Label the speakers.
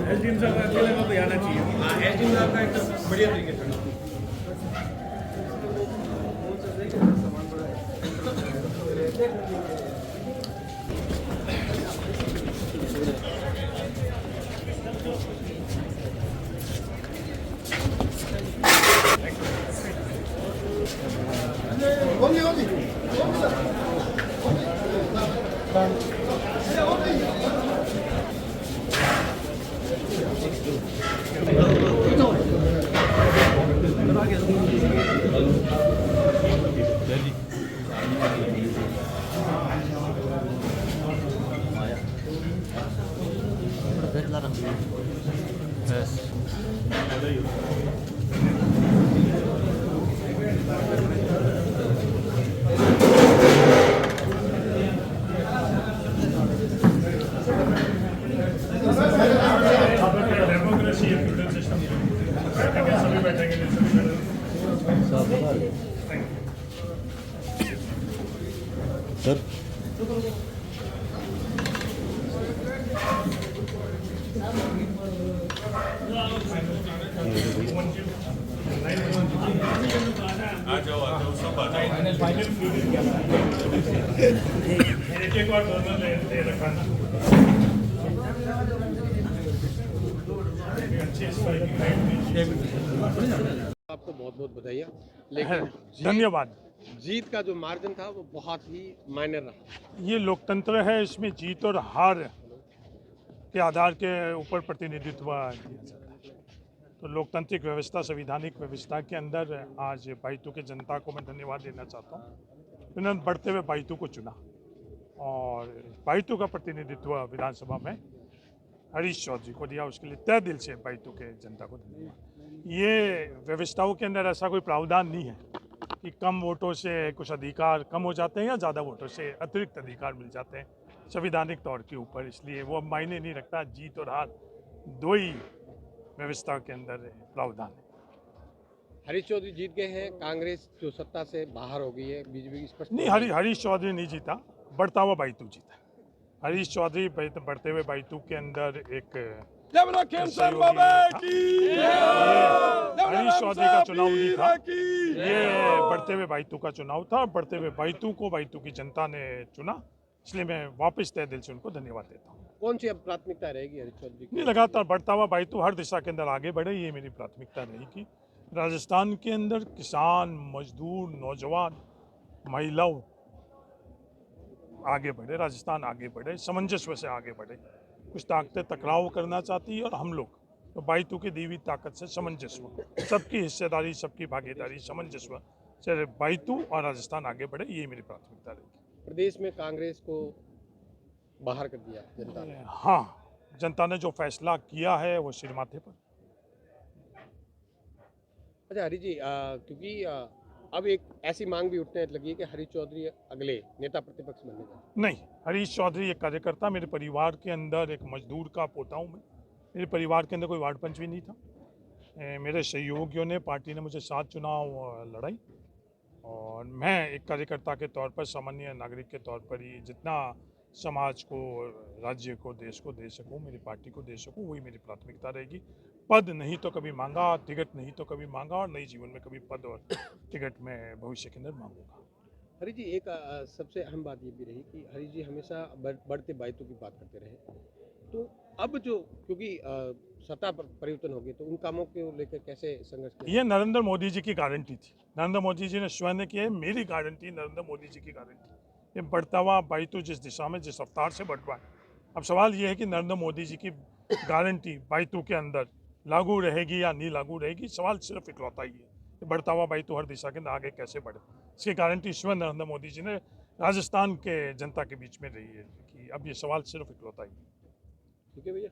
Speaker 1: SDM साहब अकेले को भी आना चाहिए।
Speaker 2: हाँ, एसडीएम साहब का एकदम बढ़िया तरीके से
Speaker 1: डेमोक्रेसी फ्यूडल सिस्टम सभी बैठेंगे
Speaker 3: सर
Speaker 1: आ जाओ सब आ जाओ। एक बार दोनों ले रखा
Speaker 2: आपको बहुत बहुत बधाई। लेकिन
Speaker 1: धन्यवाद।
Speaker 2: जीत का जो मार्जिन था वो बहुत ही मायने रहा।
Speaker 1: ये लोकतंत्र है, इसमें जीत और हार के आधार के ऊपर प्रतिनिधित्व दिया जाता है। तो लोकतांत्रिक व्यवस्था, संवैधानिक व्यवस्था के अंदर आज बाइतू के जनता को मैं धन्यवाद देना चाहता हूँ। उन्होंने बढ़ते हुए बाइतू को चुना और बाइतू का प्रतिनिधित्व विधानसभा में हरीश चौधरी को दिया। उसके लिए तहे दिल से बाइतू के जनता को धन्यवाद। ये व्यवस्थाओं के अंदर ऐसा कोई प्रावधान नहीं है कि कम वोटों से कुछ अधिकार कम हो जाते हैं या ज़्यादा वोटों से अतिरिक्त अधिकार मिल जाते हैं संवैधानिक तौर के ऊपर। इसलिए वो अब मायने नहीं रखता, जीत और हार दो ही व्यवस्था के अंदर प्रावधान है।
Speaker 2: हरीश चौधरी जीत गए हैं, कांग्रेस जो सत्ता से बाहर हो गई है, बीजेपी स्पष्ट
Speaker 1: नहीं, हरीश चौधरी नहीं जीता, बढ़ता हुआ बाइतू जीता। हरीश चौधरी बढ़ते हुए बाइतू के अंदर एक हरीश चौधरी का चुनाव नहीं था, ये बढ़ते हुए बाइतू का चुनाव था। बढ़ते हुए बाइतू को बाइतू की जनता ने चुना, इसलिए मैं वापस तहे दिल से उनको धन्यवाद देता हूँ।
Speaker 2: कौन सी अब प्राथमिकता रहेगी हरीश चौधरी की?
Speaker 1: नहीं, लगातार बढ़ता हुआ बाइतू हर दिशा के अंदर आगे बढ़े, ये मेरी प्राथमिकता रहेगी। राजस्थान के अंदर किसान, मजदूर, नौजवान, महिलाओं आगे बढ़े, राजस्थान आगे बढ़े, सामंजस्य से आगे बढ़े। कुछ ताकतें टकराव करना चाहती है और हम लोग तो बाइतू की दी हुई ताकत से सामंजस्य, सबकी हिस्सेदारी, सबकी भागीदारी, सामंजस्य से बाइतू और राजस्थान आगे बढ़े, ये मेरी प्राथमिकता रहेगी।
Speaker 2: प्रदेश में कांग्रेस को बाहर कर दिया जनता ने।
Speaker 1: हाँ, जनता ने जो फैसला किया है वो सिर माथे पर।
Speaker 2: अच्छा हरीश जी, क्योंकि अब एक ऐसी मांग भी उठने लगी है कि हरीश चौधरी अगले नेता प्रतिपक्ष बनने का।
Speaker 1: नहीं, हरीश चौधरी एक कार्यकर्ता, मेरे परिवार के अंदर एक मजदूर का पोता हूँ मैं। मेरे परिवार के अंदर कोई वार्ड पंच भी नहीं था। मेरे सहयोगियों ने, पार्टी ने मुझे 7 चुनाव लड़ाई और मैं एक कार्यकर्ता के तौर पर, सामान्य नागरिक के तौर पर ही जितना समाज को, राज्य को, देश को दे सकूँ, मेरी पार्टी को दे सकूँ, वही मेरी प्राथमिकता रहेगी। पद नहीं तो कभी मांगा, टिकट नहीं तो कभी मांगा और नई जीवन में कभी पद और टिकट में भविष्य के अंदर मांगूंगा।
Speaker 2: हरीश जी, एक सबसे अहम बात ये भी रही कि हरीश जी हमेशा बढ़ते बाइतों की बात करते रहे। तो अब जो, क्योंकि सत्ता परिवर्तन हो गई, तो उन कामों को लेकर कैसे संघर्ष किया?
Speaker 1: ये नरेंद्र मोदी जी की गारंटी थी। नरेंद्र मोदी जी ने स्वयं ने किया है, मेरी गारंटी, नरेंद्र मोदी जी की गारंटी। ये बढ़ता हुआ बाइतू जिस दिशा में, जिस रफ्तार से बढ़ रहा है, अब सवाल ये है कि नरेंद्र मोदी जी की गारंटी बाइतू के अंदर लागू रहेगी या नहीं लागू रहेगी। सवाल सिर्फ इकलौता ही है, बढ़ता हुआ बाइतू हर दिशा के अंदर आगे कैसे बढ़े। इसकी गारंटी स्वयं नरेंद्र मोदी जी ने राजस्थान के जनता के बीच में रही है कि अब ये सवाल सिर्फ इकलौता ही है।
Speaker 2: ठीक है भैया।